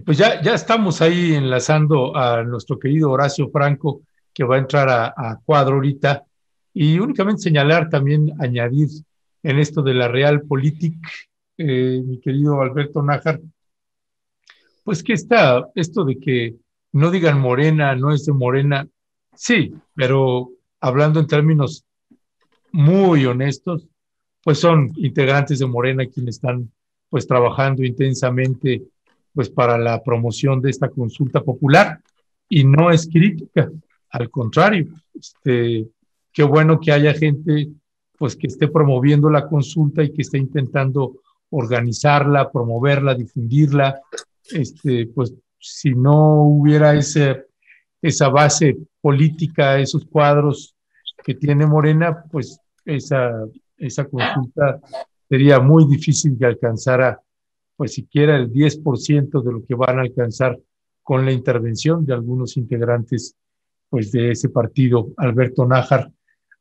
Pues ya estamos ahí enlazando a nuestro querido Horacio Franco, que va a entrar a cuadro ahorita, y únicamente señalar también, añadir en esto de la Realpolitik, mi querido Alberto Nájar, pues que esto de que no digan Morena, no es de Morena, sí, pero hablando en términos muy honestos, pues son integrantes de Morena quienes están pues trabajando intensamente pues para la promoción de esta consulta popular y no es crítica, al contrario, qué bueno que haya gente pues que esté promoviendo la consulta y que esté intentando organizarla, promoverla, difundirla, pues si no hubiera esa base política, esos cuadros que tiene Morena, pues esa consulta sería muy difícil que alcanzara, pues siquiera el 10% de lo que van a alcanzar con la intervención de algunos integrantes, pues de ese partido, Alberto Nájar.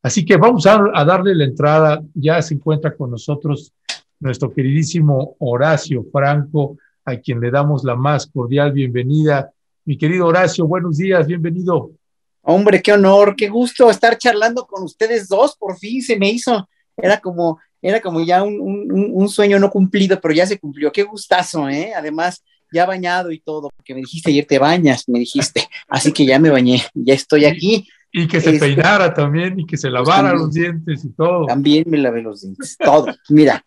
Así que vamos a darle la entrada, ya se encuentra con nosotros nuestro queridísimo Horacio Franco, a quien le damos la más cordial bienvenida. Mi querido Horacio, buenos días, bienvenido. Hombre, qué honor, qué gusto estar charlando con ustedes dos, por fin se me hizo, era como ya un sueño no cumplido, pero ya se cumplió, qué gustazo, ¿eh? Además, ya bañado y todo, porque me dijiste ayer te bañas, me dijiste, así que ya me bañé, ya estoy aquí. Y que se peinara también y que se Pues lavara los dientes y todo. también me lavé los dientes, todo, mira.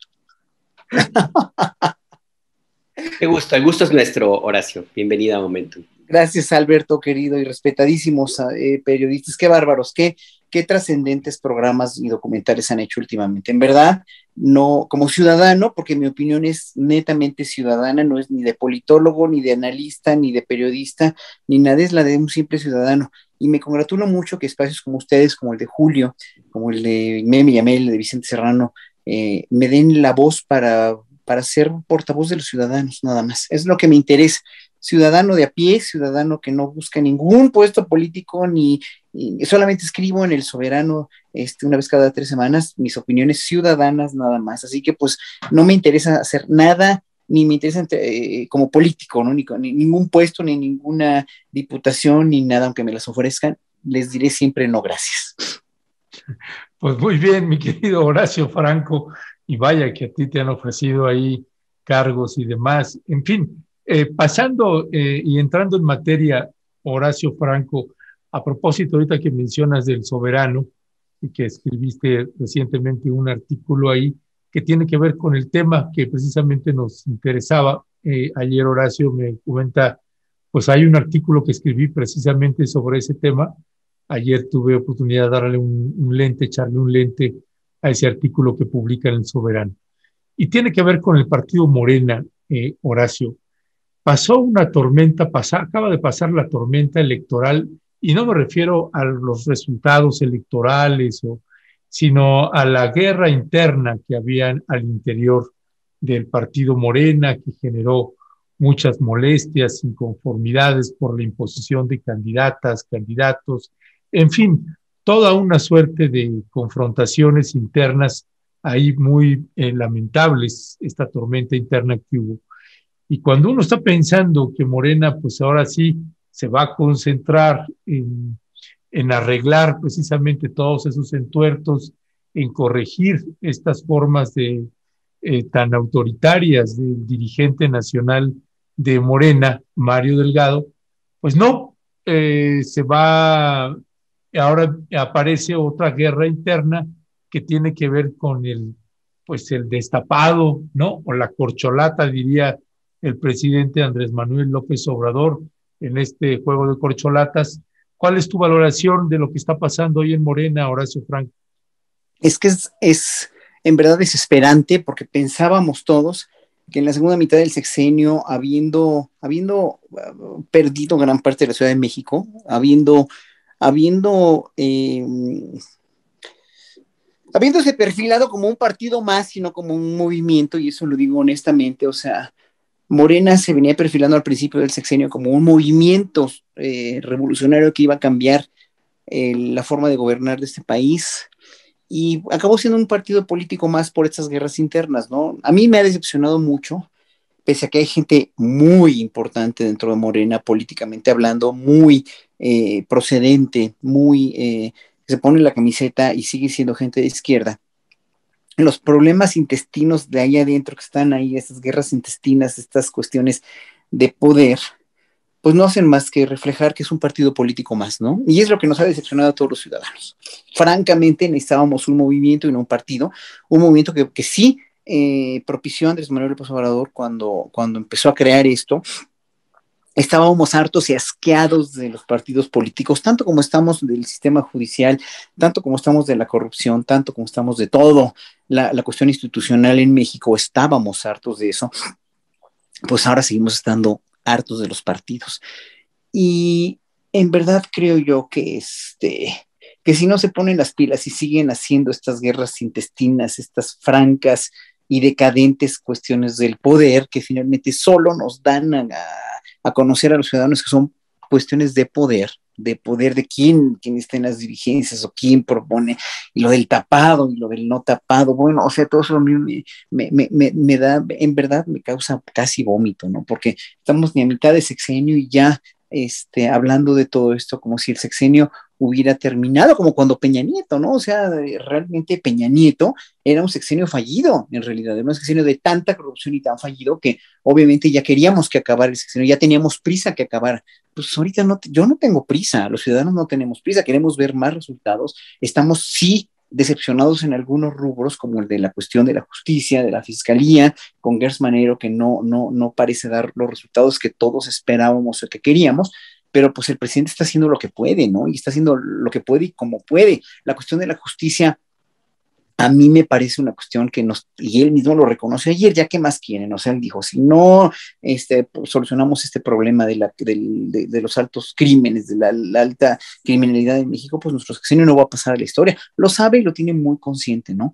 Qué gusto, el gusto es nuestro, Horacio. Bienvenida a Momentum. Gracias, Alberto, querido y respetadísimos periodistas. Qué bárbaros, qué trascendentes programas y documentales han hecho últimamente. En verdad, no, como ciudadano, porque mi opinión es netamente ciudadana, no es ni de politólogo, ni de analista, ni de periodista, ni nada, es la de un simple ciudadano. Y me congratulo mucho que espacios como ustedes, como el de Julio, como el de Meme Yamel, el de Vicente Serrano, me den la voz para ser portavoz de los ciudadanos, nada más. Es lo que me interesa. Ciudadano de a pie, ciudadano que no busca ningún puesto político, ni solamente escribo en El Soberano una vez cada 3 semanas mis opiniones ciudadanas nada más. Así que pues no me interesa hacer nada, ni me interesa como político, ¿no? Ni ningún puesto, ni ninguna diputación, ni nada, aunque me las ofrezcan, les diré siempre no, gracias. Pues muy bien, mi querido Horacio Franco, y vaya que a ti te han ofrecido ahí cargos y demás. En fin, pasando y entrando en materia, Horacio Franco, a propósito ahorita que mencionas del Soberano y que escribiste recientemente un artículo ahí que tiene que ver con el tema que precisamente nos interesaba. Ayer Horacio me comenta, pues hay un artículo que escribí precisamente sobre ese tema. Ayer tuve oportunidad de darle un lente, echarle un lente a ese artículo que publica en El Soberano. Y tiene que ver con el partido Morena, Horacio. Pasó una tormenta, acaba de pasar la tormenta electoral, y no me refiero a los resultados electorales, sino a la guerra interna que había al interior del partido Morena, que generó muchas molestias, inconformidades por la imposición de candidatas, candidatos, en fin, toda una suerte de confrontaciones internas ahí muy lamentables, esta tormenta interna que hubo. Y cuando uno está pensando que Morena, pues ahora sí se va a concentrar en arreglar precisamente todos esos entuertos, en corregir estas formas tan autoritarias del dirigente nacional de Morena, Mario Delgado, pues no, se va, ahora aparece otra guerra interna que tiene que ver con pues el destapado, ¿no? O la corcholata, diría el presidente Andrés Manuel López Obrador en este juego de corcholatas. ¿Cuál es tu valoración de lo que está pasando hoy en Morena, Horacio Franco? Es que es en verdad desesperante porque pensábamos todos que en la segunda mitad del sexenio, habiendo perdido gran parte de la Ciudad de México, habiendo habiéndose perfilado como un partido más, sino como un movimiento, y eso lo digo honestamente, o sea, Morena se venía perfilando al principio del sexenio como un movimiento revolucionario que iba a cambiar la forma de gobernar de este país, y acabó siendo un partido político más por estas guerras internas, ¿no? A mí me ha decepcionado mucho. pese a que hay gente muy importante dentro de Morena, políticamente hablando, muy procedente, que se pone la camiseta y sigue siendo gente de izquierda, los problemas intestinos de ahí adentro que están ahí, estas guerras intestinas, estas cuestiones de poder, pues no hacen más que reflejar que es un partido político más, ¿no? Y es lo que nos ha decepcionado a todos los ciudadanos. Francamente, necesitábamos un movimiento y no un partido, un movimiento que sí propició Andrés Manuel López Obrador cuando empezó a crear esto. Estábamos hartos y asqueados de los partidos políticos, tanto como estamos del sistema judicial, tanto como estamos de la corrupción, tanto como estamos de todo la cuestión institucional en México, estábamos hartos de eso, pues ahora seguimos estando hartos de los partidos. Y en verdad creo yo que si no se ponen las pilas y siguen haciendo estas guerras intestinas, estas francas y decadentes cuestiones del poder, que finalmente solo nos dan a conocer a los ciudadanos que son cuestiones de poder de quién está en las dirigencias o quién propone, y lo del tapado y lo del no tapado, bueno, o sea, todo eso a mí me da, en verdad me causa casi vómito, ¿no? Porque estamos ni a mitad de sexenio y ya hablando de todo esto como si el sexenio hubiera terminado, como cuando Peña Nieto, ¿no? O sea, realmente Peña Nieto era un sexenio fallido, en realidad, era un sexenio de tanta corrupción y tan fallido que obviamente ya queríamos que acabara el sexenio, ya teníamos prisa que acabara. Pues ahorita no, yo no tengo prisa, los ciudadanos no tenemos prisa, queremos ver más resultados, estamos sí decepcionados en algunos rubros, como el de la cuestión de la justicia, de la fiscalía, con Gers Manero, que no parece dar los resultados que todos esperábamos o que queríamos, pero pues el presidente está haciendo lo que puede, ¿no? Y está haciendo lo que puede y como puede. La cuestión de la justicia a mí me parece una cuestión que y él mismo lo reconoce ayer, ya que más quieren, o sea, él dijo, si no solucionamos este problema de los altos crímenes, de la alta criminalidad en México, pues nuestro sexenio no va a pasar a la historia. Lo sabe y lo tiene muy consciente, ¿no?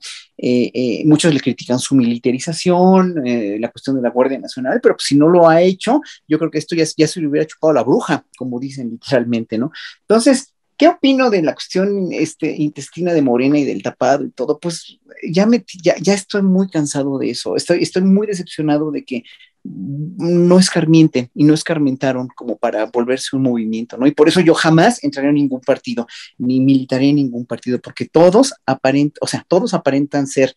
Muchos le critican su militarización, la cuestión de la Guardia Nacional, pero pues, si no lo ha hecho, yo creo que esto ya se le hubiera chupado la bruja, como dicen literalmente, ¿no? Entonces, ¿qué opino de la cuestión intestina de Morena y del tapado y todo? Pues ya estoy muy cansado de eso. Estoy muy decepcionado de que no escarmienten y no escarmentaron como para volverse un movimiento, ¿no? Y por eso yo jamás entraré en ningún partido, ni militaré en ningún partido, porque todos aparentan ser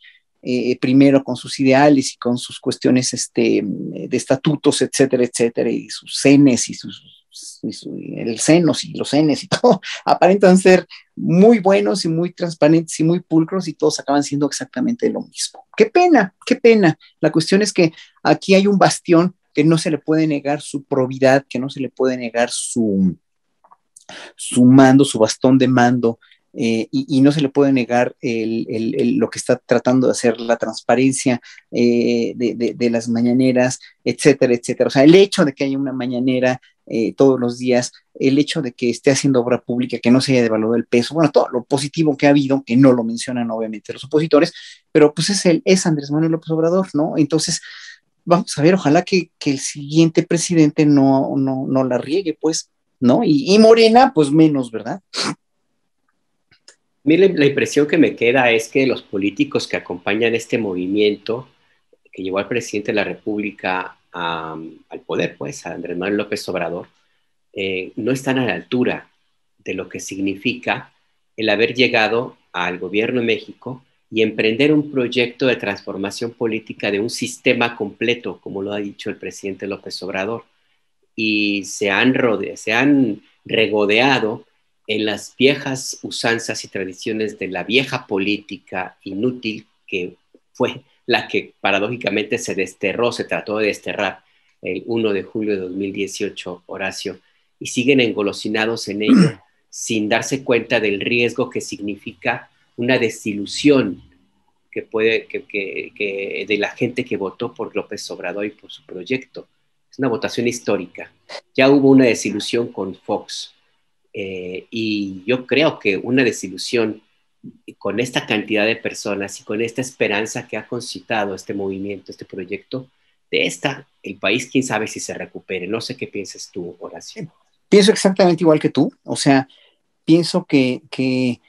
primero con sus ideales y con sus cuestiones de estatutos, etcétera, etcétera, y sus cenes y el senos y los cenes y todo, aparentan ser muy buenos y muy transparentes y muy pulcros y todos acaban siendo exactamente lo mismo. Qué pena, qué pena. La cuestión es que aquí hay un bastión que no se le puede negar su probidad, que no se le puede negar su mando, su bastón de mando, y no se le puede negar lo que está tratando de hacer la transparencia de las mañaneras, etcétera, etcétera. O sea, el hecho de que haya una mañanera todos los días, el hecho de que esté haciendo obra pública, que no se haya devaluado el peso, bueno, todo lo positivo que ha habido, que no lo mencionan obviamente los opositores, pero pues es Andrés Manuel López Obrador, ¿no? Entonces, vamos a ver, ojalá que el siguiente presidente no la riegue, pues, ¿no? Y Morena, pues menos, ¿verdad? A mí la impresión que me queda es que los políticos que acompañan este movimiento que llevó al presidente de la República al poder, pues, a Andrés Manuel López Obrador, no están a la altura de lo que significa el haber llegado al gobierno de México y emprender un proyecto de transformación política de un sistema completo, como lo ha dicho el presidente López Obrador. Y se han regodeado en las viejas usanzas y tradiciones de la vieja política inútil que fue la que paradójicamente se trató de desterrar el 1 de julio de 2018, Horacio, y siguen engolosinados en ello sin darse cuenta del riesgo que significa una desilusión de la gente que votó por López Obrador y por su proyecto. Es una votación histórica. Ya hubo una desilusión con Fox, y yo creo que una desilusión con esta cantidad de personas y con esta esperanza que ha concitado este movimiento, este proyecto, el país, quién sabe si se recupere. No sé qué piensas tú, Horacio. Pienso exactamente igual que tú, o sea, pienso que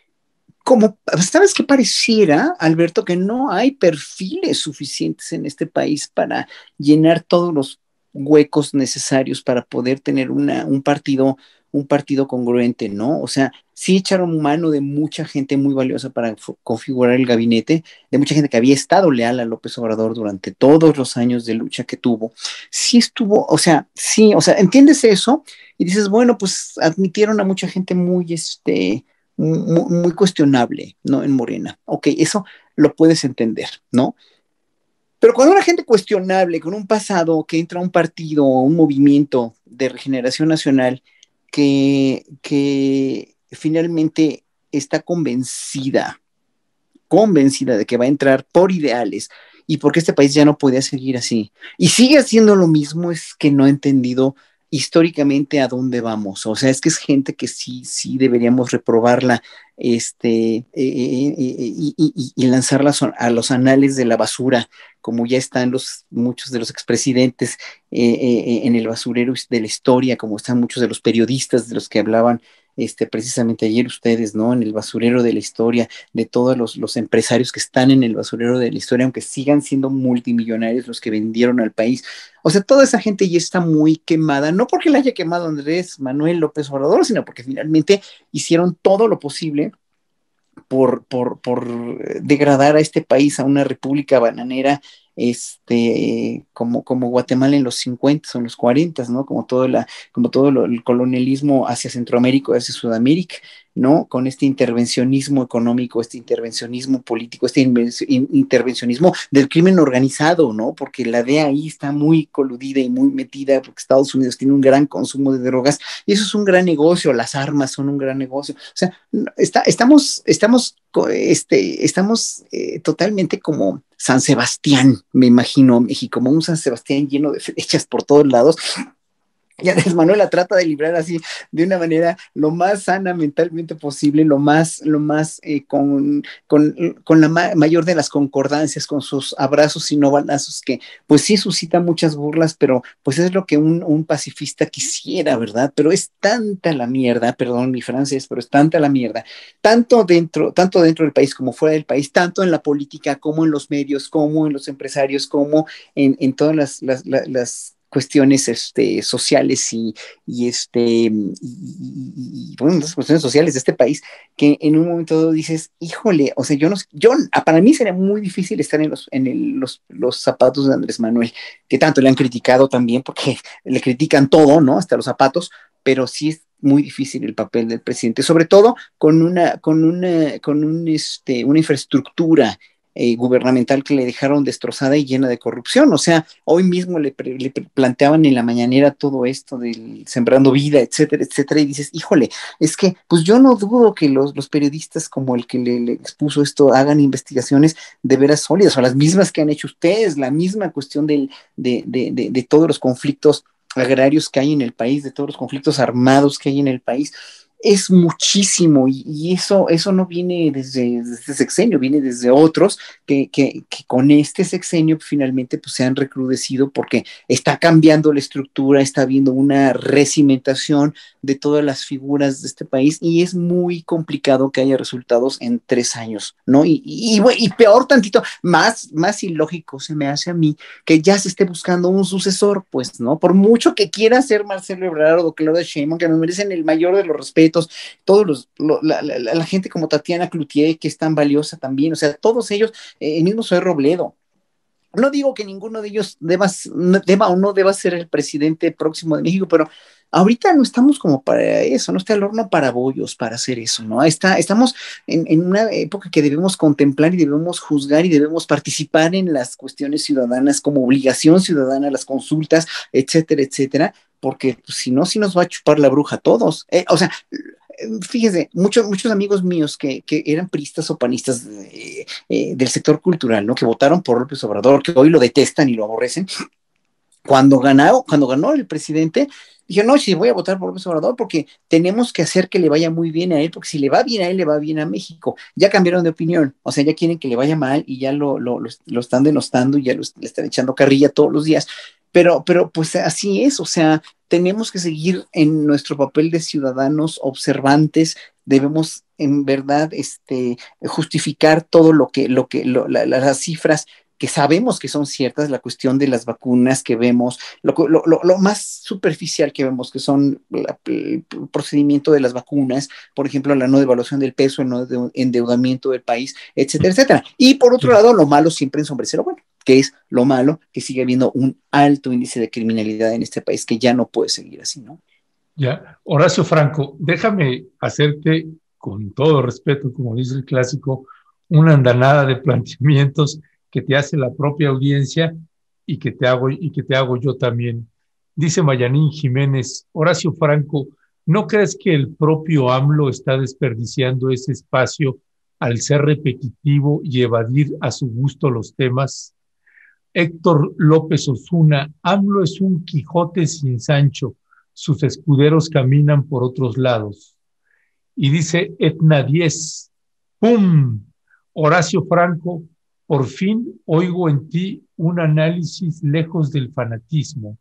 como, ¿sabes qué pareciera, Alberto? Que no hay perfiles suficientes en este país para llenar todos los huecos necesarios para poder tener un partido congruente, ¿no? O sea, sí echaron mano de mucha gente muy valiosa para configurar el gabinete, de mucha gente que había estado leal a López Obrador durante todos los años de lucha que tuvo. Sí estuvo, o sea, sí, o sea, entiendes eso y dices, bueno, pues admitieron a mucha gente muy cuestionable, ¿no? En Morena. Ok, eso lo puedes entender, ¿no? Pero cuando una gente cuestionable, con un pasado, que entra a un partido o un movimiento de regeneración nacional que finalmente está convencida de que va a entrar por ideales y porque este país ya no podía seguir así. Y sigue haciendo lo mismo, es que no ha entendido históricamente a dónde vamos. O sea, es que es gente que sí deberíamos reprobarla y lanzarla a los anales de la basura, como ya están muchos de los expresidentes en el basurero de la historia, como están muchos de los periodistas de los que hablaban precisamente ayer ustedes, ¿no? En el basurero de la historia, de todos los empresarios que están en el basurero de la historia, aunque sigan siendo multimillonarios los que vendieron al país. O sea, toda esa gente ya está muy quemada, no porque la haya quemado Andrés Manuel López Obrador, sino porque finalmente hicieron todo lo posible por degradar a este país a una república bananera, como Guatemala en los 50 o en los 40, ¿no? Como todo el colonialismo hacia Centroamérica, hacia Sudamérica, ¿no? Con este intervencionismo económico, este intervencionismo político, este intervencionismo del crimen organizado, ¿no? Porque la DEA ahí está muy coludida y muy metida, porque Estados Unidos tiene un gran consumo de drogas, y eso es un gran negocio, las armas son un gran negocio. O sea, estamos totalmente como San Sebastián, me imagino México, como un San Sebastián lleno de flechas por todos lados. Y Andrés Manuel la trata de librar así, de una manera lo más sana mentalmente posible, lo más con la mayor de las concordancias, con sus abrazos y no balazos, que pues sí suscitan muchas burlas, pero pues es lo que un pacifista quisiera, ¿verdad? Pero es tanta la mierda, perdón mi francés, pero es tanta la mierda, tanto dentro del país como fuera del país, tanto en la política como en los medios, como en los empresarios, como en todas las cuestiones sociales bueno, las cuestiones sociales de este país, que en un momento dado dices, híjole, o sea, para mí sería muy difícil estar los zapatos de Andrés Manuel, que tanto le han criticado también, porque le critican todo, ¿no? Hasta los zapatos, pero sí es muy difícil el papel del presidente, sobre todo con una infraestructura gubernamental que le dejaron destrozada y llena de corrupción. O sea, hoy mismo le planteaban en la mañanera todo esto del sembrando vida, etcétera, etcétera, y dices, híjole, es que pues yo no dudo que los periodistas como el que le expuso esto hagan investigaciones de veras sólidas, o las mismas que han hecho ustedes, la misma cuestión de todos los conflictos agrarios que hay en el país, de todos los conflictos armados que hay en el país. Es muchísimo y eso no viene desde este sexenio, viene desde otros que con este sexenio finalmente pues, se han recrudecido porque está cambiando la estructura, está habiendo una recimentación de todas las figuras de este país y es muy complicado que haya resultados en 3 años, ¿no? Y peor tantito, más ilógico se me hace a mí que ya se esté buscando un sucesor, pues, ¿no? Por mucho que quiera ser Marcelo Ebrard o Claudia Sheinbaum, que me merecen el mayor de los respetos, la gente como Tatiana Cloutier, que es tan valiosa también, o sea, todos ellos, el mismo Zoé Robledo. No digo que ninguno de ellos deba o no deba ser el presidente próximo de México, pero ahorita no estamos como para eso, no está el horno para bollos para hacer eso, ¿no? Estamos en una época que debemos contemplar y debemos juzgar y debemos participar en las cuestiones ciudadanas como obligación ciudadana, las consultas, etcétera, etcétera, porque pues, si no, sí nos va a chupar la bruja a todos. O sea, fíjese, muchos amigos míos que eran priistas o panistas del sector cultural, ¿no? Que votaron por López Obrador, que hoy lo detestan y lo aborrecen, cuando ganó el presidente, dije, no, sí, voy a votar por López Obrador porque tenemos que hacer que le vaya muy bien a él, porque si le va bien a él, le va bien a México. Ya cambiaron de opinión, o sea, ya quieren que le vaya mal y ya lo están denostando y ya le están echando carrilla todos los días. Pero pues así es, o sea, tenemos que seguir en nuestro papel de ciudadanos observantes, debemos en verdad justificar todo las cifras que sabemos que son ciertas, la cuestión de las vacunas que vemos, lo más superficial que vemos, que son el procedimiento de las vacunas, por ejemplo, la no devaluación del peso, el no endeudamiento del país, etcétera, etcétera. Y por otro lado, lo malo siempre ensombrece lo bueno, que es lo malo, que sigue habiendo un alto índice de criminalidad en este país, que ya no puede seguir así, ¿no? Ya, Horacio Franco, déjame hacerte, con todo respeto, como dice el clásico, una andanada de planteamientos que te hace la propia audiencia y que te hago yo también. Dice Mayanín Jiménez, Horacio Franco, ¿no crees que el propio AMLO está desperdiciando ese espacio al ser repetitivo y evadir a su gusto los temas? Héctor López Osuna, AMLO es un Quijote sin Sancho, sus escuderos caminan por otros lados. Y dice Etna 10, ¡pum! Horacio Franco, por fin oigo en ti un análisis lejos del fanatismo.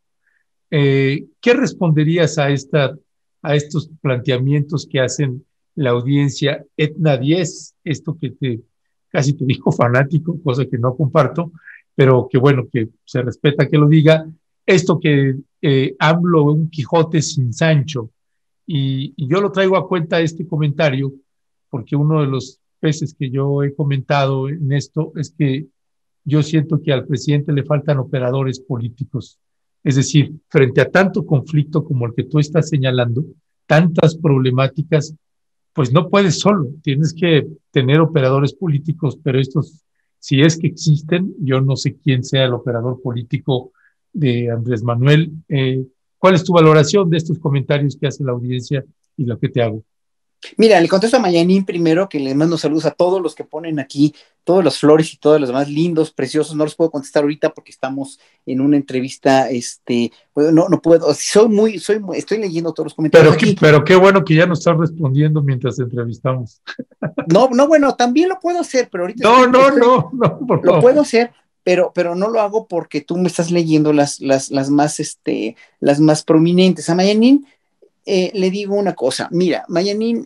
¿Qué responderías a estos planteamientos que hacen la audiencia? Etna 10, esto que casi te dijo fanático, cosa que no comparto, pero que bueno, que se respeta que lo diga, esto que AMLO un Quijote sin Sancho, y yo lo traigo a cuenta este comentario, porque uno de los veces que yo he comentado en esto es que yo siento que al presidente le faltan operadores políticos. Es decir, frente a tanto conflicto como el que tú estás señalando, tantas problemáticas, pues no puedes solo, tienes que tener operadores políticos, pero estos, si es que existen, yo no sé quién sea el operador político de Andrés Manuel. ¿Cuál es tu valoración de estos comentarios que hace la audiencia y lo que te hago? Mira, le contesto a Mayanín primero, que le mando saludos a todos los que ponen aquí, todos los flores y todos los demás lindos, preciosos. No los puedo contestar ahorita porque estamos en una entrevista, pues no puedo, estoy leyendo todos los comentarios aquí. Pero qué bueno que ya nos estás respondiendo mientras entrevistamos. No, bueno, también lo puedo hacer, pero ahorita no, por lo favor. puedo hacer, pero no lo hago porque tú me estás leyendo las más prominentes. A Mayanín le digo una cosa, mira, Mayanín,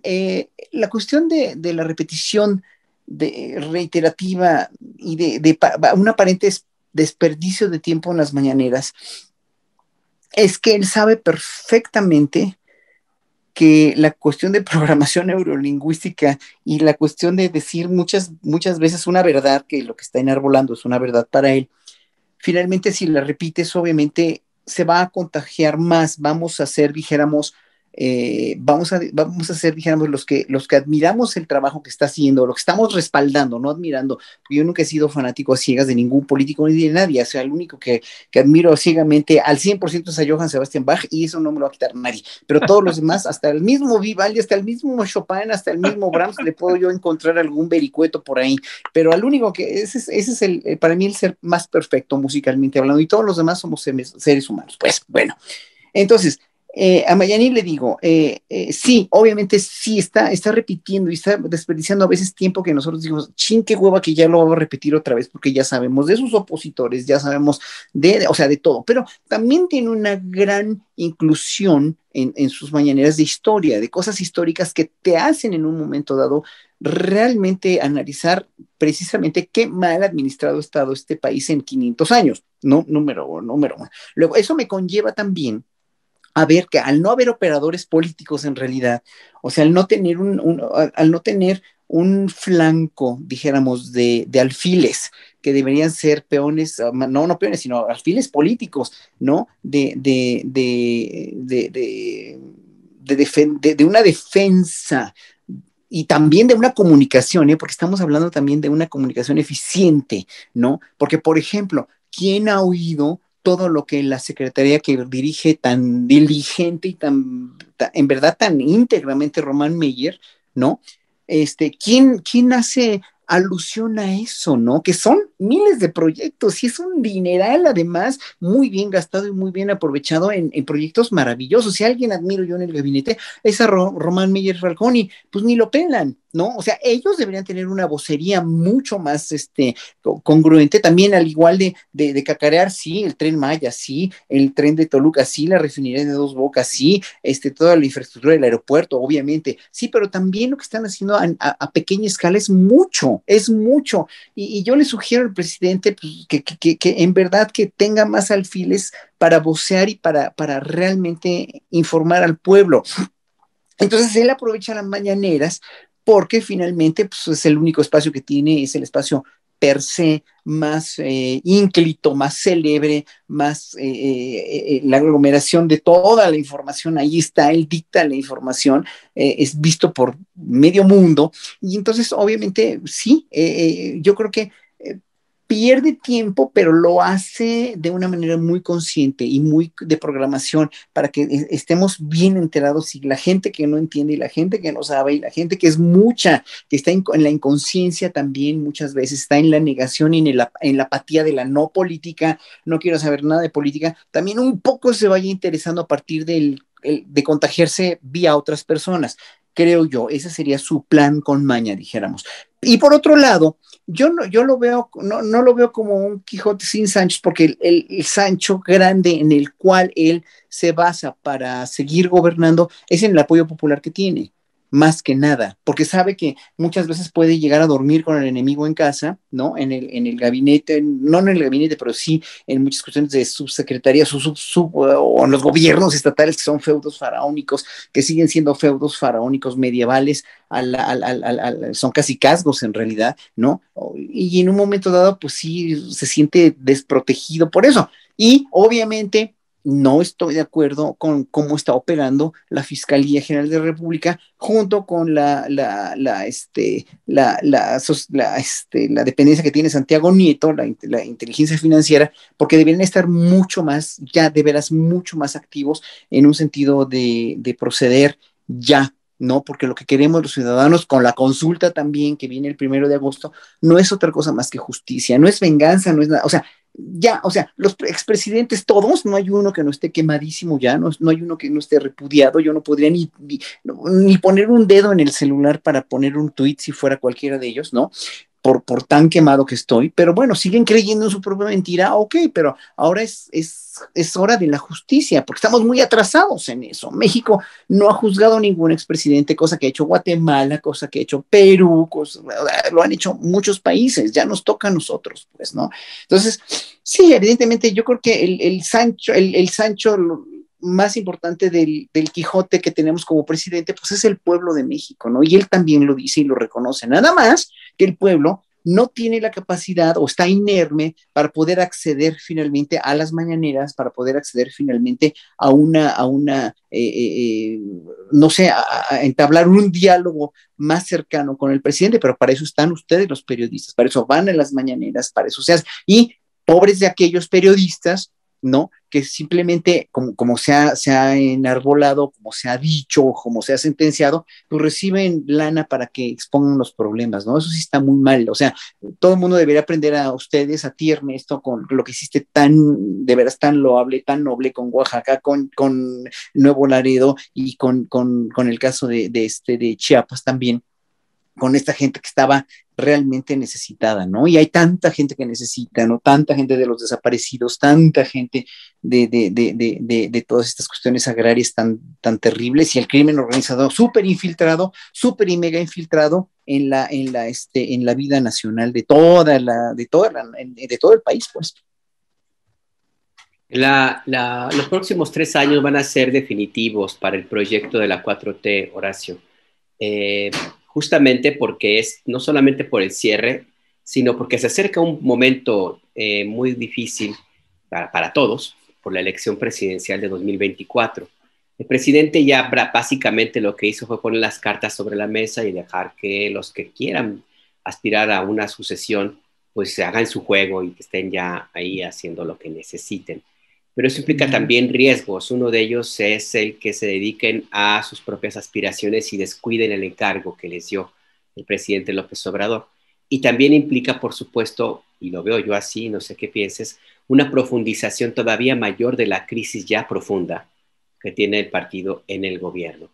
la cuestión de la repetición reiterativa y de un aparente desperdicio de tiempo en las mañaneras, es que él sabe perfectamente que la cuestión de programación neurolingüística y la cuestión de decir muchas veces una verdad, que lo que está enarbolando es una verdad para él, finalmente si la repites, obviamente se va a contagiar más, vamos a ser, dijéramos, vamos a ser, dijéramos, los que admiramos el trabajo que está haciendo, lo que estamos respaldando, no admirando, porque yo nunca he sido fanático a ciegas de ningún político ni de nadie, o sea, el único que admiro ciegamente al 100% es a Johann Sebastian Bach, y eso no me lo va a quitar nadie, pero todos los demás, hasta el mismo Vivaldi, hasta el mismo Chopin, hasta el mismo Brahms, le puedo yo encontrar algún vericueto por ahí, pero al único que, ese es para mí el ser más perfecto musicalmente hablando, y todos los demás somos seres humanos, pues bueno, entonces, a Mayanín le digo, sí, obviamente sí está repitiendo y está desperdiciando a veces tiempo que nosotros digamos, chin, qué hueva que ya lo va a repetir otra vez, porque ya sabemos de sus opositores, ya sabemos de todo, pero también tiene una gran inclusión en sus mañaneras de historia, de cosas históricas que te hacen en un momento dado realmente analizar precisamente qué mal administrado ha estado este país en 500 años, ¿no? Número uno. Luego, eso me conlleva también a ver que al no haber operadores políticos en realidad, o sea, al no tener un flanco, dijéramos, de alfiles, que deberían ser peones, no peones, sino alfiles políticos, ¿no? De una defensa y también de una comunicación, porque estamos hablando también de una comunicación eficiente, ¿no? Porque, por ejemplo, ¿quién ha oído todo lo que la secretaría que dirige tan diligente y en verdad tan íntegramente Román Meyer, ¿no? ¿Quién hace alusión a eso, ¿no? Que son miles de proyectos y es un dineral además muy bien gastado y muy bien aprovechado en proyectos maravillosos. Si alguien admiro yo en el gabinete es a Román Meyer Falconi, pues ni lo pelan, ¿no? O sea, ellos deberían tener una vocería mucho más congruente, también al igual de cacarear, sí, el Tren Maya, sí, el tren de Toluca, sí, la refinería de Dos Bocas, sí, toda la infraestructura del aeropuerto, obviamente, sí, pero también lo que están haciendo a pequeña escala es mucho, y yo le sugiero al presidente pues, que en verdad que tenga más alfiles para vocear y para realmente informar al pueblo. Entonces él aprovecha las mañaneras porque finalmente pues, es el único espacio que tiene, es el espacio per se más ínclito, más célebre, más la aglomeración de toda la información, ahí está, él dicta la información, es visto por medio mundo, y entonces obviamente sí, yo creo que pierde tiempo, pero lo hace de una manera muy consciente y muy de programación para que estemos bien enterados y la gente que no entiende y la gente que no sabe y la gente que es mucha, que está en la inconsciencia también muchas veces, está en la negación y en la apatía de la no política, no quiero saber nada de política, también un poco se vaya interesando a partir de contagiarse vía otras personas. Creo yo, ese sería su plan con maña, dijéramos. Y por otro lado, yo lo veo, no lo veo como un Quijote sin Sancho, porque el Sancho grande en el cual él se basa para seguir gobernando es en el apoyo popular que tiene, más que nada, porque sabe que muchas veces puede llegar a dormir con el enemigo en casa, ¿no? En el gabinete, no en el gabinete, pero sí en muchas cuestiones de subsecretarías o en los gobiernos estatales que son feudos faraónicos, que siguen siendo feudos faraónicos medievales, son casi casgos en realidad, ¿no? Y en un momento dado, pues sí, se siente desprotegido por eso. Y obviamente no estoy de acuerdo con cómo está operando la Fiscalía General de la República junto con la dependencia que tiene Santiago Nieto, la inteligencia financiera, porque deberían estar mucho más, ya de veras, mucho más activos en un sentido de proceder ya, ¿no? Porque lo que queremos los ciudadanos con la consulta también, que viene el 1 de agosto, no es otra cosa más que justicia, no es venganza, no es nada, o sea, ya, o sea, los expresidentes todos, no hay uno que no esté quemadísimo ya, no hay uno que no esté repudiado, yo no podría ni poner un dedo en el celular para poner un tweet si fuera cualquiera de ellos, ¿no? Por tan quemado que estoy, pero bueno, siguen creyendo en su propia mentira, ok, pero ahora es hora de la justicia, porque estamos muy atrasados en eso. México no ha juzgado a ningún expresidente, cosa que ha hecho Guatemala, cosa que ha hecho Perú, lo han hecho muchos países, ya nos toca a nosotros, pues, ¿no? Entonces, sí, evidentemente, yo creo que el Sancho más importante del Quijote que tenemos como presidente, pues es el pueblo de México, ¿no? Y él también lo dice y lo reconoce. Nada más que el pueblo no tiene la capacidad o está inerme para poder acceder finalmente a las mañaneras, para poder acceder finalmente no sé, a entablar un diálogo más cercano con el presidente, pero para eso están ustedes los periodistas, para eso van a las mañaneras, para eso se hace. Y pobres de aquellos periodistas, ¿no? Que simplemente, como se ha enarbolado, como se ha dicho, como se ha sentenciado, pues reciben lana para que expongan los problemas, ¿no? Eso sí está muy mal. O sea, todo el mundo debería aprender a ustedes, a ti, Ernesto, con lo que hiciste de veras tan loable, tan noble con Oaxaca, con Nuevo Laredo y con el caso de Chiapas también, con esta gente que estaba realmente necesitada, ¿no? Y hay tanta gente que necesita, ¿no? Tanta gente de los desaparecidos, tanta gente de todas estas cuestiones agrarias tan terribles y el crimen organizado súper infiltrado, súper y mega infiltrado en la vida nacional de todo el país, pues. Los próximos 3 años van a ser definitivos para el proyecto de la 4T, Horacio. Justamente porque es no solamente por el cierre, sino porque se acerca un momento muy difícil para todos por la elección presidencial de 2024. El presidente ya básicamente lo que hizo fue poner las cartas sobre la mesa y dejar que los que quieran aspirar a una sucesión pues se hagan su juego y que estén ya ahí haciendo lo que necesiten. Pero eso implica también riesgos. Uno de ellos es el que se dediquen a sus propias aspiraciones y descuiden el encargo que les dio el presidente López Obrador. Y también implica, por supuesto, y lo veo yo así, no sé qué pienses, una profundización todavía mayor de la crisis ya profunda que tiene el partido en el gobierno.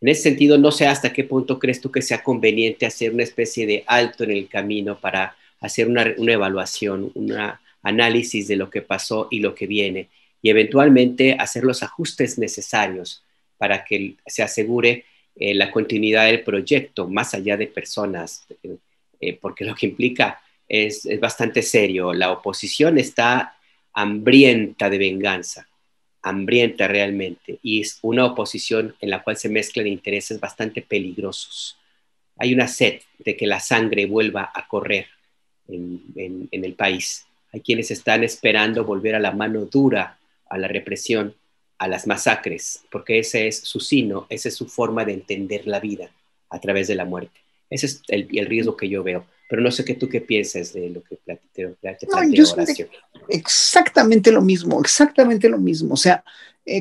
En ese sentido, no sé hasta qué punto crees tú que sea conveniente hacer una especie de alto en el camino para hacer una evaluación, un análisis de lo que pasó y lo que viene, y eventualmente hacer los ajustes necesarios para que se asegure la continuidad del proyecto, más allá de personas, porque lo que implica es bastante serio. La oposición está hambrienta de venganza, hambrienta realmente, y es una oposición en la cual se mezclan intereses bastante peligrosos. Hay una sed de que la sangre vuelva a correr en el país. Hay quienes están esperando volver a la mano dura, a la represión, a las masacres, porque ese es su sino, esa es su forma de entender la vida a través de la muerte. Ese es el riesgo que yo veo. Pero no sé qué piensas de lo que te planteo, Horacio. Exactamente lo mismo, exactamente lo mismo. O sea,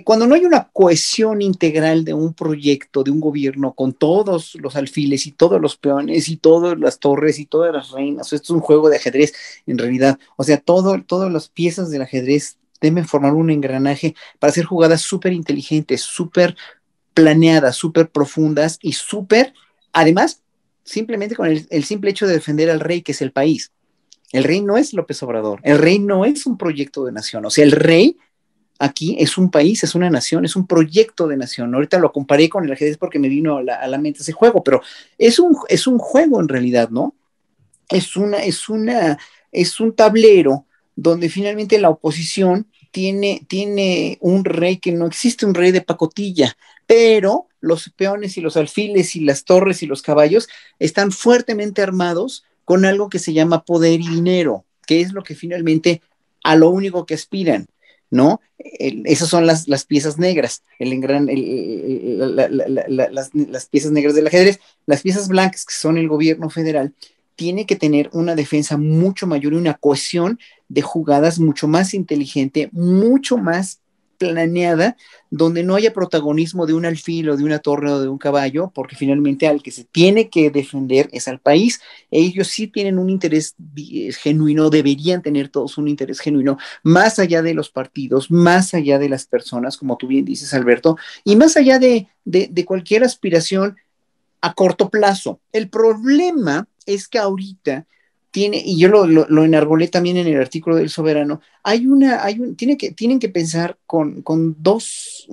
cuando no hay una cohesión integral de un proyecto, de un gobierno, con todos los alfiles y todos los peones y todas las torres y todas las reinas, esto es un juego de ajedrez en realidad. O sea, todas las piezas del ajedrez deben formar un engranaje para hacer jugadas súper inteligentes, súper planeadas, súper profundas y súper, además, simplemente con el simple hecho de defender al rey, que es el país. El rey no es López Obrador, el rey no es un proyecto de nación, o sea, el rey aquí es un país, es una nación, es un proyecto de nación. Ahorita lo comparé con el ajedrez porque me vino a la mente ese juego, pero es un juego en realidad, ¿no? Es un tablero donde finalmente la oposición tiene un rey que no existe, un rey de pacotilla, pero los peones y los alfiles y las torres y los caballos están fuertemente armados con algo que se llama poder y dinero, que es lo que finalmente a lo único que aspiran, ¿no? Esas son las piezas negras, las piezas negras del ajedrez. Las piezas blancas, que son el gobierno federal, tiene que tener una defensa mucho mayor y una cohesión de jugadas mucho más inteligente, mucho más planeada, donde no haya protagonismo de un alfil o de una torre o de un caballo, porque finalmente al que se tiene que defender es al país. Ellos sí tienen un interés genuino, deberían tener todos un interés genuino, más allá de los partidos, más allá de las personas, como tú bien dices, Alberto, y más allá de cualquier aspiración a corto plazo. El problema es que ahorita y yo lo enarbolé también en el artículo del Soberano, tienen que pensar con dos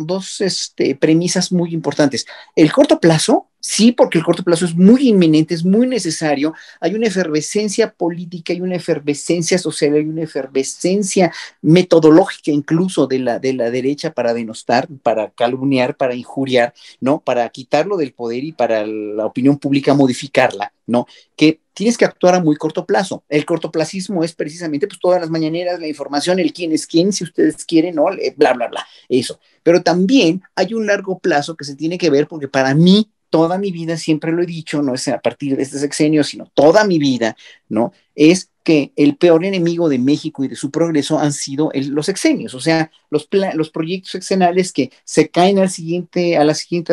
premisas muy importantes. El corto plazo, sí, porque el corto plazo es muy inminente, es muy necesario. Hay una efervescencia política, hay una efervescencia social, hay una efervescencia metodológica incluso de la derecha para denostar, para calumniar, para injuriar, ¿no? Para quitarlo del poder y para la opinión pública modificarla, ¿no? Que tienes que actuar a muy corto plazo. El cortoplacismo es precisamente pues todas las mañaneras, la información, el quién es quién, si ustedes quieren, ¿no? Bla, bla, bla, eso. Pero también hay un largo plazo que se tiene que ver, porque para mí, toda mi vida, siempre lo he dicho, no es a partir de este sexenio, sino toda mi vida, ¿no? Es que el peor enemigo de México y de su progreso han sido los sexenios, o sea, los proyectos sexenales que se caen a la siguiente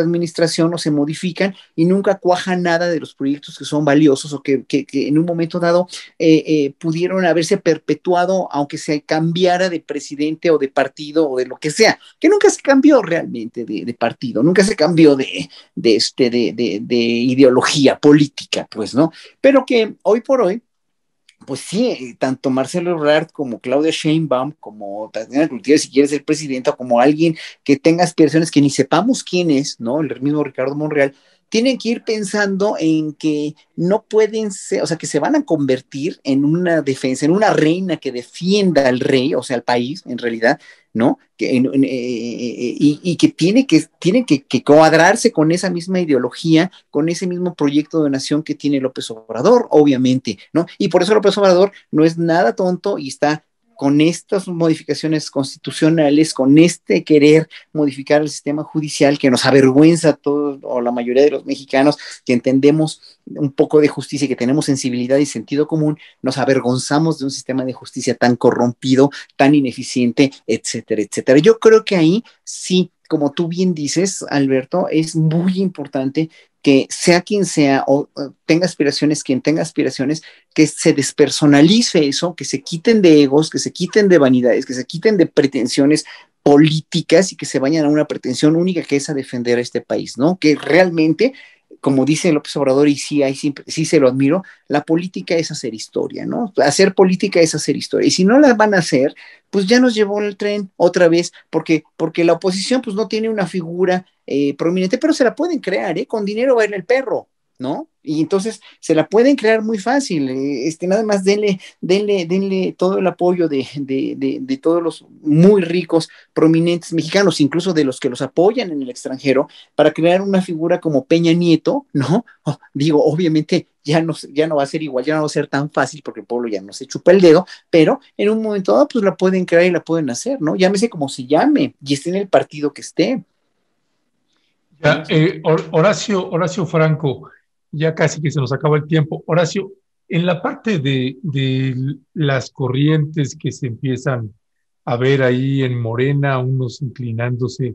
administración o se modifican y nunca cuaja nada de los proyectos que son valiosos o que en un momento dado pudieron haberse perpetuado aunque se cambiara de presidente o de partido o de lo que sea, que nunca se cambió realmente de partido, nunca se cambió de ideología política, pues, ¿no? Pero que hoy por hoy, pues sí, tanto Marcelo Ebrard como Claudia Sheinbaum, como Tatiana Cloutier, si quiere ser presidenta, como alguien que tenga aspiraciones que ni sepamos quién es, ¿no? El mismo Ricardo Monreal, tienen que ir pensando en que no pueden ser, o sea, que se van a convertir en una defensa, en una reina que defienda al rey, o sea, al país, en realidad, ¿no? Y que tiene que cuadrarse con esa misma ideología, con ese mismo proyecto de nación que tiene López Obrador, obviamente, ¿no? Y por eso López Obrador no es nada tonto y está con estas modificaciones constitucionales, con este querer modificar el sistema judicial que nos avergüenza a todos o la mayoría de los mexicanos que entendemos un poco de justicia y que tenemos sensibilidad y sentido común, nos avergonzamos de un sistema de justicia tan corrompido, tan ineficiente, etcétera, etcétera. Yo creo que ahí sí, como tú bien dices, Alberto, es muy importante que sea quien sea o tenga aspiraciones, quien tenga aspiraciones, que se despersonalice eso, que se quiten de egos, que se quiten de vanidades, que se quiten de pretensiones políticas y que se vayan a una pretensión única que es a defender a este país, ¿no? Que realmente, como dice López Obrador, y sí, sí se lo admiro, la política es hacer historia, ¿no? Hacer política es hacer historia. Y si no la van a hacer, pues ya nos llevó el tren otra vez, porque la oposición pues no tiene una figura prominente, pero se la pueden crear, ¿eh? Con dinero va a ir el perro, ¿no? Y entonces se la pueden crear muy fácil, nada más denle todo el apoyo de todos los muy ricos, prominentes mexicanos, incluso de los que los apoyan en el extranjero, para crear una figura como Peña Nieto, ¿no? Digo, obviamente ya no va a ser igual, ya no va a ser tan fácil porque el pueblo ya no se chupa el dedo, pero en un momento dado, pues la pueden crear y la pueden hacer, ¿no? Llámese como se llame y esté en el partido que esté. Ya, Horacio Franco, ya casi que se nos acaba el tiempo. Horacio, en la parte de las corrientes que se empiezan a ver ahí en Morena, unos inclinándose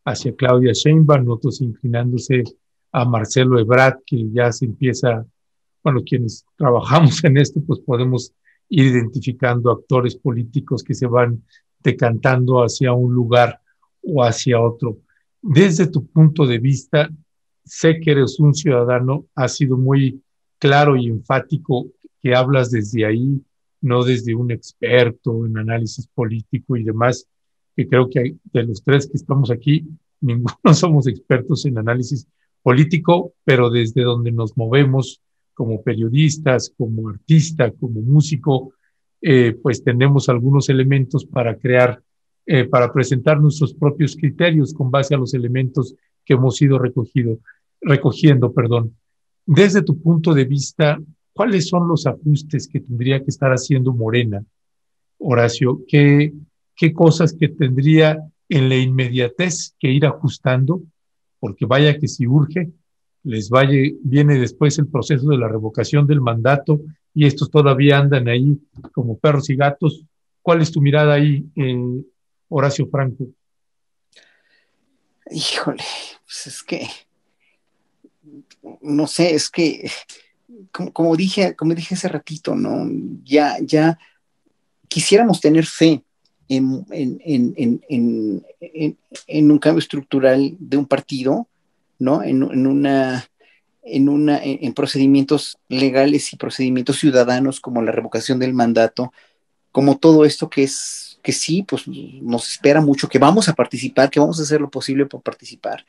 hacia Claudia Sheinbaum, otros inclinándose a Marcelo Ebrard, que ya se empieza, bueno, quienes trabajamos en esto, pues podemos ir identificando actores políticos que se van decantando hacia un lugar o hacia otro. Desde tu punto de vista, sé que eres un ciudadano, has sido muy claro y enfático que hablas desde ahí, no desde un experto en análisis político y demás, que creo que de los tres que estamos aquí, ninguno somos expertos en análisis político, pero desde donde nos movemos como periodistas, como artista, como músico, pues tenemos algunos elementos para crear para presentar nuestros propios criterios con base a los elementos que hemos ido recogiendo. Desde tu punto de vista, ¿cuáles son los ajustes que tendría que estar haciendo Morena, Horacio? ¿Qué cosas que tendría en la inmediatez que ir ajustando? Porque vaya que si urge, viene después el proceso de la revocación del mandato y estos todavía andan ahí como perros y gatos. ¿Cuál es tu mirada ahí, Horacio Franco? Híjole, pues es que, no sé, es que, como dije hace ratito, ¿no? Ya quisiéramos tener fe en un cambio estructural de un partido, ¿no? En procedimientos legales y procedimientos ciudadanos como la revocación del mandato, como todo esto que sí, pues nos espera mucho, que vamos a participar, que vamos a hacer lo posible por participar.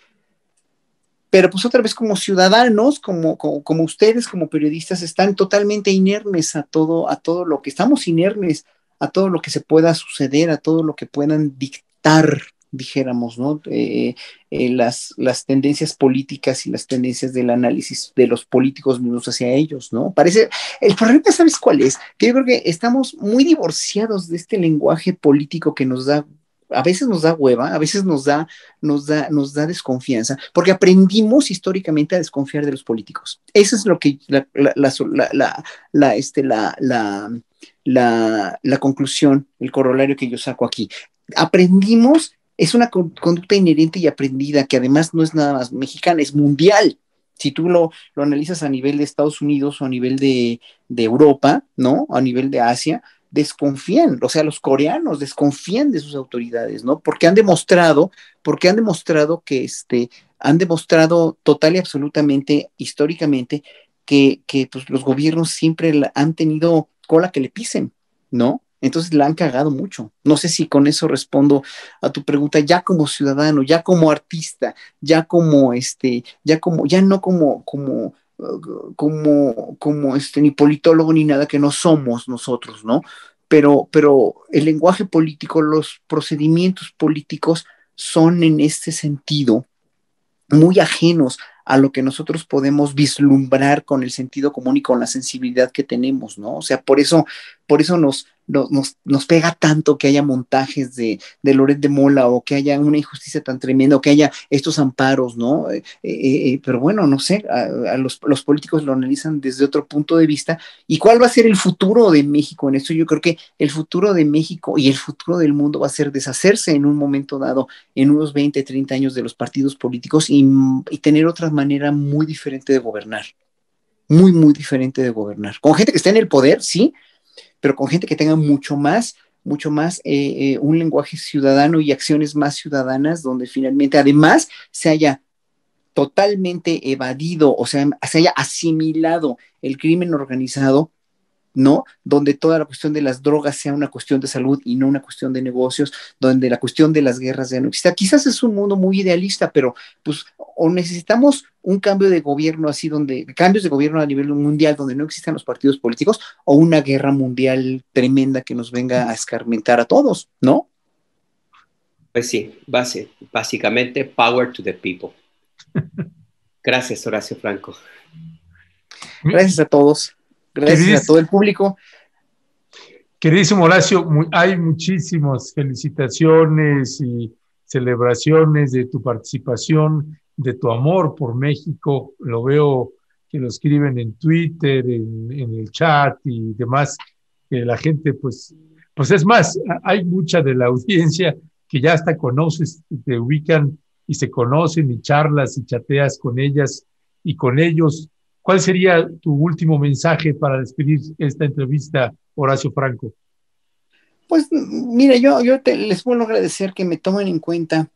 Pero pues otra vez como ciudadanos, como ustedes, como periodistas, están totalmente inermes a todo lo que estamos inermes, a todo lo que se pueda suceder, a todo lo que puedan dictar, dijéramos, ¿no? Las tendencias políticas y las tendencias del análisis de los políticos mismos hacia ellos, ¿no? El problema, ¿sabes cuál es? Que yo creo que estamos muy divorciados de este lenguaje político que a veces nos da hueva, a veces nos da desconfianza, porque aprendimos históricamente a desconfiar de los políticos. Eso es lo que la conclusión, el corolario que yo saco aquí. Aprendimos, es una conducta inherente y aprendida, que además no es nada más mexicana, es mundial. Si tú lo analizas a nivel de Estados Unidos o a nivel de Europa, ¿no? A nivel de Asia, desconfían, o sea, los coreanos desconfían de sus autoridades, ¿no? Porque han demostrado que han demostrado total y absolutamente, históricamente, que pues, los gobiernos siempre han tenido cola que le pisen, ¿no? Entonces la han cagado mucho. No sé si con eso respondo a tu pregunta, ya como ciudadano, ya como artista, ya no como ni politólogo ni nada, que no somos nosotros, ¿no? Pero el lenguaje político, los procedimientos políticos son en este sentido muy ajenos a lo que nosotros podemos vislumbrar con el sentido común y con la sensibilidad que tenemos, ¿no? O sea, por eso nos pega tanto que haya montajes de Loret de Mola, o que haya una injusticia tan tremenda, o que haya estos amparos, ¿no? Pero bueno, no sé, los políticos lo analizan desde otro punto de vista. ¿Y cuál va a ser el futuro de México en esto? Yo creo que el futuro de México y el futuro del mundo va a ser deshacerse en un momento dado, en unos 20, 30 años, de los partidos políticos y tener otra manera muy diferente de gobernar. Muy diferente de gobernar. Con gente que esté en el poder, sí, pero con gente que tenga mucho más un lenguaje ciudadano y acciones más ciudadanas, donde finalmente además se haya totalmente evadido, o sea, se haya asimilado el crimen organizado, ¿no? Donde toda la cuestión de las drogas sea una cuestión de salud y no una cuestión de negocios, donde la cuestión de las guerras ya no exista. Quizás es un mundo muy idealista, pero pues o necesitamos un cambio de gobierno así, cambios de gobierno a nivel mundial, donde no existan los partidos políticos, o una guerra mundial tremenda que nos venga a escarmentar a todos, ¿no? Pues sí, básicamente power to the people. Gracias, Horacio Franco. Gracias a todos. Gracias a todo el público. Queridísimo Horacio, hay muchísimas felicitaciones y celebraciones de tu participación, de tu amor por México. Lo veo que lo escriben en Twitter, en el chat y demás, que la gente, pues es más, hay mucha de la audiencia que ya hasta conoces, te ubican y se conocen y charlas y chateas con ellas y con ellos. ¿Cuál sería tu último mensaje para despedir esta entrevista, Horacio Franco? Pues mira, yo les puedo agradecer que me tomen en cuenta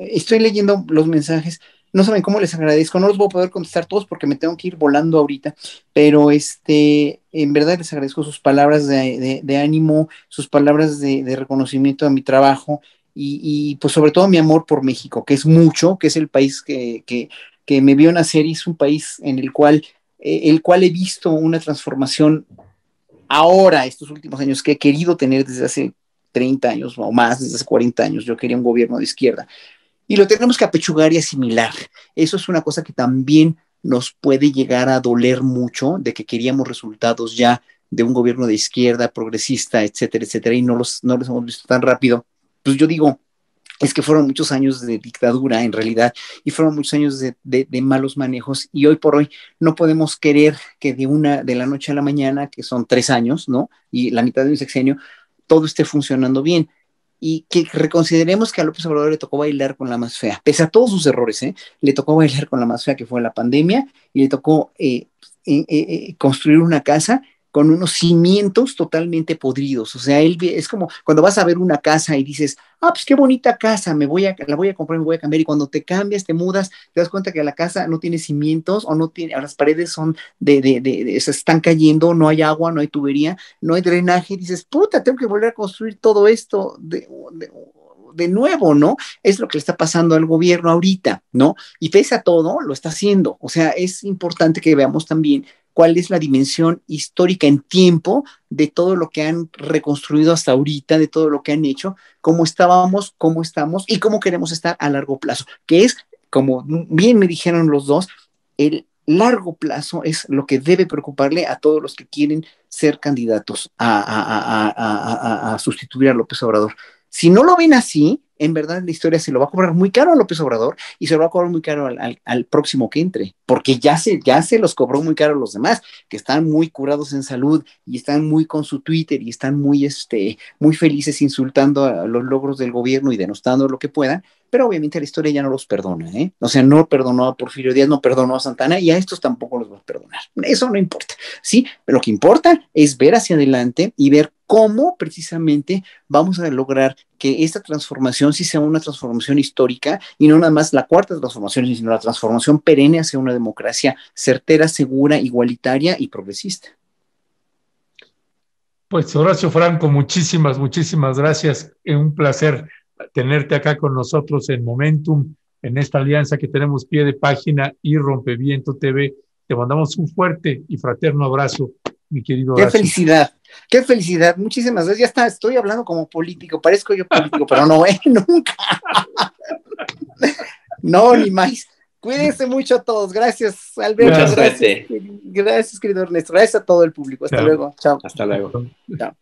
estoy leyendo los mensajes, no saben cómo les agradezco, no los voy a poder contestar todos porque me tengo que ir volando ahorita, pero en verdad les agradezco sus palabras de ánimo, sus palabras de reconocimiento a mi trabajo y pues sobre todo mi amor por México, que es mucho, que es el país que me vio nacer y es un país en el cual he visto una transformación ahora, estos últimos años, que he querido tener desde hace 30 años o más, desde hace 40 años. Yo quería un gobierno de izquierda y lo tenemos que apechugar y asimilar. Eso es una cosa que también nos puede llegar a doler mucho, de que queríamos resultados ya de un gobierno de izquierda, progresista, etcétera, etcétera, y no los hemos visto tan rápido. Pues yo digo, es que fueron muchos años de dictadura en realidad y fueron muchos años de malos manejos y hoy por hoy no podemos querer que de la noche a la mañana, que son 3 años, ¿no? Y la mitad de un sexenio, todo esté funcionando bien y que reconsideremos que a López Obrador le tocó bailar con la más fea, pese a todos sus errores, le tocó bailar con la más fea que fue la pandemia y le tocó construir una casa con unos cimientos totalmente podridos. O sea, es como cuando vas a ver una casa y dices, pues qué bonita casa, la voy a comprar, me voy a cambiar, y cuando te cambias, te mudas, te das cuenta que la casa no tiene cimientos, o las paredes son se están cayendo, no hay agua, no hay tubería, no hay drenaje, y dices, puta, tengo que volver a construir todo esto de nuevo, ¿no? Es lo que le está pasando al gobierno ahorita, ¿no? Y pese a todo, lo está haciendo. O sea, es importante que veamos también cuál es la dimensión histórica en tiempo de todo lo que han reconstruido hasta ahorita, de todo lo que han hecho, cómo estábamos, cómo estamos y cómo queremos estar a largo plazo, que es, como bien me dijeron los dos, el largo plazo es lo que debe preocuparle a todos los que quieren ser candidatos a sustituir a López Obrador. Si no lo ven así, en verdad la historia se lo va a cobrar muy caro a López Obrador y se lo va a cobrar muy caro al próximo que entre, porque ya se los cobró muy caro a los demás, que están muy curados en salud y están muy con su Twitter y están muy felices insultando a los logros del gobierno y denostando lo que puedan, pero obviamente la historia ya no los perdona, ¿eh? O sea, no perdonó a Porfirio Díaz, no perdonó a Santana y a estos tampoco los va a perdonar. Eso no importa, ¿sí? Pero lo que importa es ver hacia adelante y ver cómo precisamente vamos a lograr que esta transformación sí sea una transformación histórica y no nada más la cuarta transformación, sino la transformación perenne hacia una democracia certera, segura, igualitaria y progresista. Pues Horacio Franco, muchísimas gracias. Es un placer tenerte acá con nosotros en Momentum, en esta alianza que tenemos Pie de Página y Rompeviento TV. Te mandamos un fuerte y fraterno abrazo, mi querido Horacio. Qué felicidad, muchísimas gracias. Ya está, estoy hablando como político, parezco yo político, pero no, nunca. No, ni más. Cuídense mucho a todos. Gracias, Alberto. Gracias, querido Ernesto. Gracias a todo el público. Hasta luego. Chao. Hasta luego. Chao.